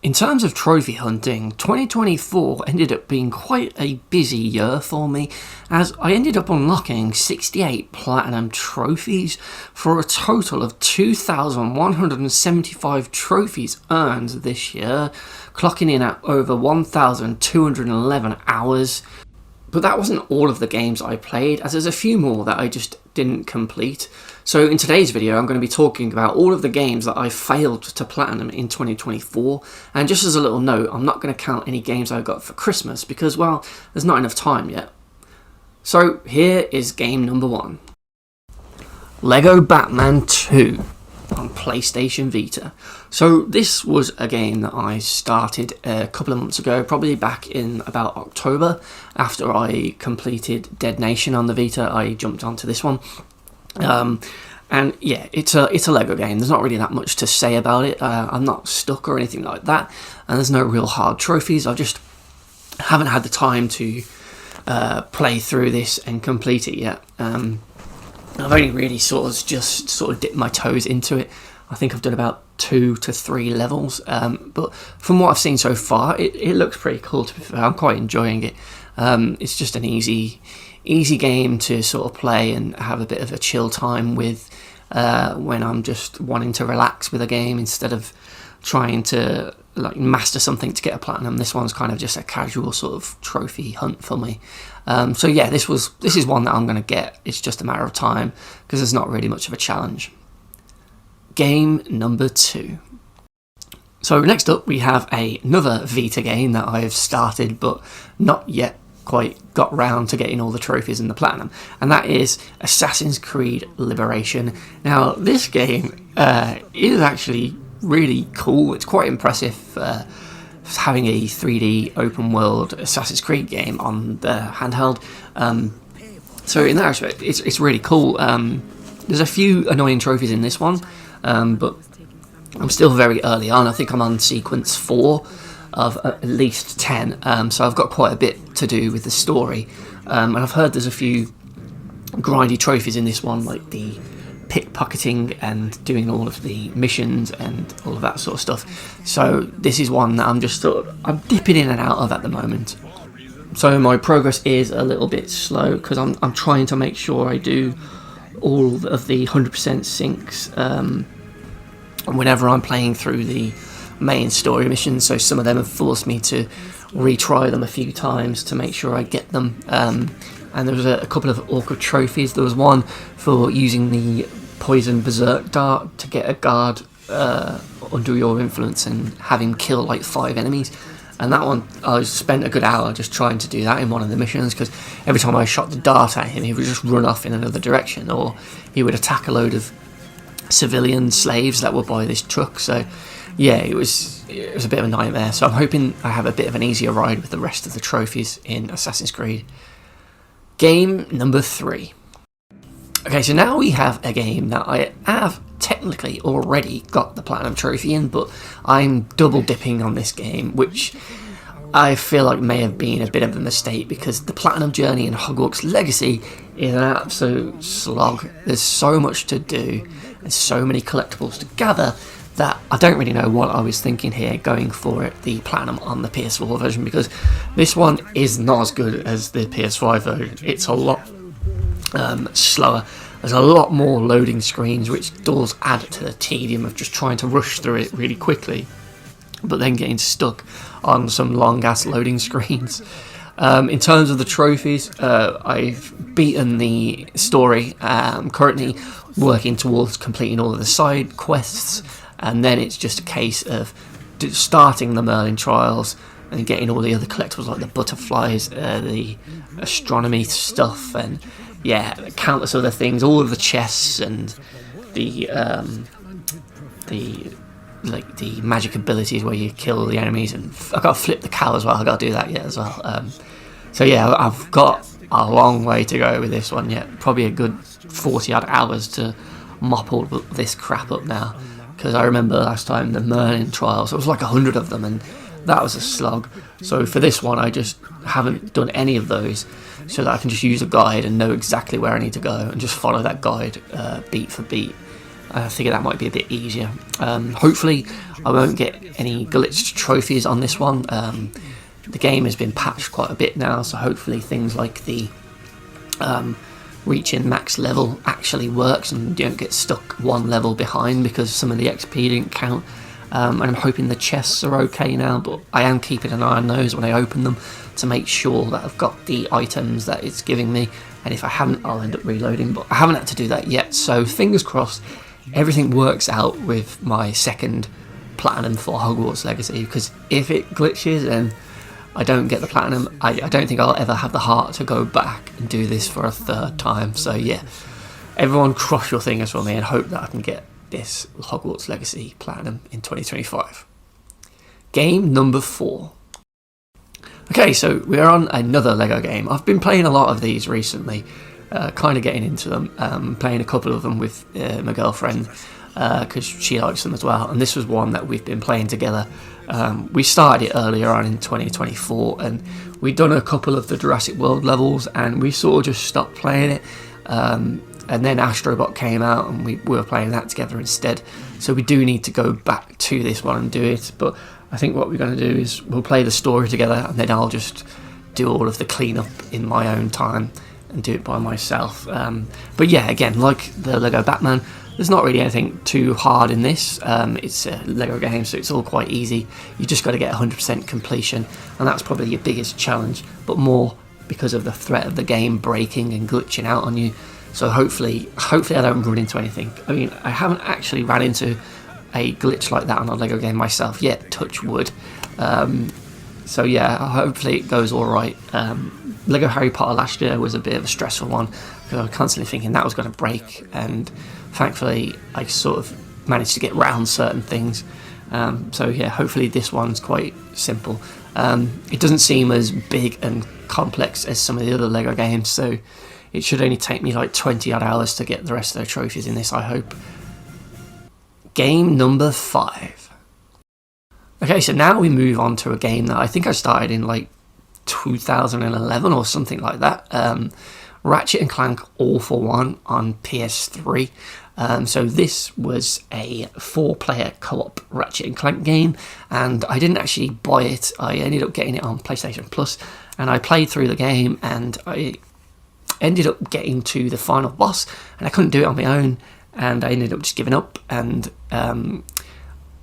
In terms of trophy hunting, 2024 ended up being quite a busy year for me, as I ended up unlocking 68 platinum trophies for a total of 2,175 trophies earned this year, clocking in at over 1,211 hours. But that wasn't all of the games I played, as there's a few more that I just didn't complete. So in today's video, I'm going to be talking about all of the games that I failed to platinum in 2024. And just as a little note, I'm not going to count any games I got for Christmas because, well, there's not enough time yet. So here is game number 1. Lego Batman 2 on PlayStation Vita. So this was a game that I started a couple of months ago, probably back in about October. After I completed Dead Nation on the Vita, I jumped onto this one. And yeah, it's a Lego game. There's not really that much to say about it. I'm not stuck or anything like that, and there's no real hard trophies. I just haven't had the time to play through this and complete it yet. I've only really sort of dipped my toes into it. I think I've done about 2 to 3 levels, but from what I've seen so far, it looks pretty cool. To be fair, I'm quite enjoying it. It's just an easy game to sort of play and have a bit of a chill time with when I'm just wanting to relax with a game instead of trying to like master something to get a platinum. This one's kind of just a casual sort of trophy hunt for me. So yeah, this is one that I'm going to get. It's just a matter of time because there's not really much of a challenge. Game number 2. So next up we have another Vita game that I've started but not yet quite got round to getting all the trophies and the platinum, and that is Assassin's Creed Liberation. Now this game is actually really cool. It's quite impressive having a 3D open world Assassin's Creed game on the handheld. So in that respect, it's really cool. There's a few annoying trophies in this one, but I'm still very early on. I think I'm on sequence 4 of at least 10, so I've got quite a bit to do with the story, and I've heard there's a few grindy trophies in this one, like the pickpocketing and doing all of the missions and all of that sort of stuff. So this is one that I'm dipping in and out of at the moment. So my progress is a little bit slow because I'm trying to make sure I do all of the 100% syncs whenever I'm playing through the main story missions. So some of them have forced me to retry them a few times to make sure I get them. And there was a couple of awkward trophies. There was one for using the poison berserk dart to get a guard under your influence and have him kill like 5 enemies. And that one, I spent a good hour just trying to do that in one of the missions, because every time I shot the dart at him, he would just run off in another direction, or he would attack a load of civilian slaves that were by this truck. So yeah, it was a bit of a nightmare. So I'm hoping I have a bit of an easier ride with the rest of the trophies in Assassin's Creed. Game number 3. Okay, so now we have a game that I have technically already got the platinum trophy in, but I'm double dipping on this game, which I feel like may have been a bit of a mistake, because the platinum journey in Hogwarts Legacy is an absolute slog. There's so much to do and so many collectibles to gather that I don't really know what I was thinking here going for it, the platinum on the PS4 version, because this one is not as good as the PS5 version. It's a lot slower. There's a lot more loading screens, which does add to the tedium of just trying to rush through it really quickly, but then getting stuck on some long ass loading screens. In terms of the trophies, I've beaten the story. I'm currently working towards completing all of the side quests, and then it's just a case of starting the Merlin trials and getting all the other collectibles like the butterflies, the astronomy stuff, and yeah, countless other things, all of the chests and the magic abilities where you kill all the enemies, and I've got to flip the cow as well. I've got to do that yet as well. So yeah, I've got a long way to go with this one yet. Probably a good 40 odd hours to mop all this crap up now, because I remember last time the Merlin trials, it was like 100 of them, and that was a slog. So for this one, I just haven't done any of those, so that I can just use a guide and know exactly where I need to go and just follow that guide beat for beat. I figured that might be a bit easier. Hopefully I won't get any glitched trophies on this one. The game has been patched quite a bit now, so hopefully things like the reaching max level actually works and you don't get stuck one level behind because some of the XP didn't count. And I'm hoping the chests are okay now, but I am keeping an eye on those when I open them to make sure that I've got the items that it's giving me, and if I haven't, I'll end up reloading, but I haven't had to do that yet, so fingers crossed everything works out with my second platinum for Hogwarts Legacy, because if it glitches and I don't get the platinum, I don't think I'll ever have the heart to go back and do this for a third time. So yeah, everyone cross your fingers for me and hope that I can get this Hogwarts Legacy platinum in 2025. Game number 4. Okay, so we're on another Lego game. I've been playing a lot of these recently, kind of getting into them, playing a couple of them with my girlfriend because she likes them as well, and this was one that we've been playing together. We started it earlier on in 2024 and we'd done a couple of the Jurassic World levels and we sort of just stopped playing it, and then Astrobot came out and we were playing that together instead, so we do need to go back to this one and do it. But I think what we're going to do is we'll play the story together and then I'll just do all of the cleanup in my own time and do it by myself. But yeah, again, like the Lego Batman, there's not really anything too hard in this. It's a Lego game, so it's all quite easy. You just got to get 100% completion, and that's probably your biggest challenge, but more because of the threat of the game breaking and glitching out on you. So hopefully I don't run into anything. I mean, I haven't actually ran into a glitch like that on a Lego game myself yet, touch wood. So yeah, hopefully it goes alright. Lego Harry Potter last year was a bit of a stressful one because I was constantly thinking that was going to break, and thankfully I sort of managed to get round certain things. So yeah, hopefully this one's quite simple. It doesn't seem as big and complex as some of the other Lego games, so it should only take me like 20 odd hours to get the rest of the trophies in this, I hope. Game number 5. Okay, so now we move on to a game that I think I started in like 2011 or something like that. Ratchet and Clank All for One on PS3. So this was a 4-player co-op Ratchet and Clank game, and I didn't actually buy it. I ended up getting it on PlayStation Plus, and I played through the game, and I ended up getting to the final boss, and I couldn't do it on my own, and I ended up just giving up, and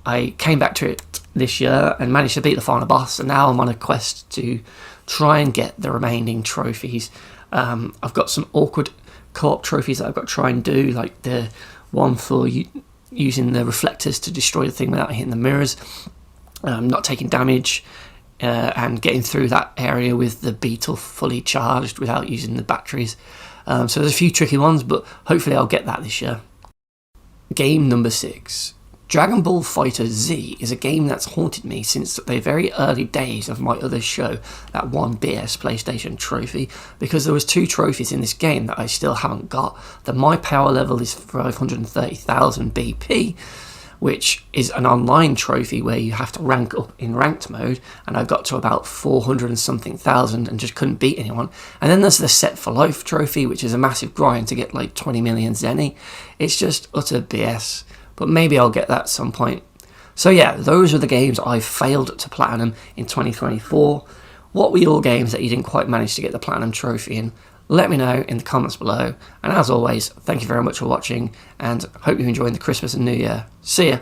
I came back to it this year and managed to beat the final boss, and now I'm on a quest to try and get the remaining trophies. I've got some awkward co-op trophies that I've got to try and do, like the one for using the reflectors to destroy the thing without hitting the mirrors, not taking damage, and getting through that area with the beetle fully charged without using the batteries. So there's a few tricky ones, but hopefully I'll get that this year. Game number 6. Dragon Ball FighterZ is a game that's haunted me since the very early days of my other show that won BS PlayStation trophy, because there was 2 trophies in this game that I still haven't got. The My Power level is 530,000 BP, which is an online trophy where you have to rank up in ranked mode, and I got to about 400 and something thousand and just couldn't beat anyone. And then there's the Set for Life trophy, which is a massive grind to get like 20 million Zenny. It's just utter BS, but maybe I'll get that at some point. So yeah, those are the games I failed to platinum in 2024. What were your games that you didn't quite manage to get the platinum trophy in? Let me know in the comments below, and as always, thank you very much for watching, and hope you're enjoying the Christmas and New Year. See ya!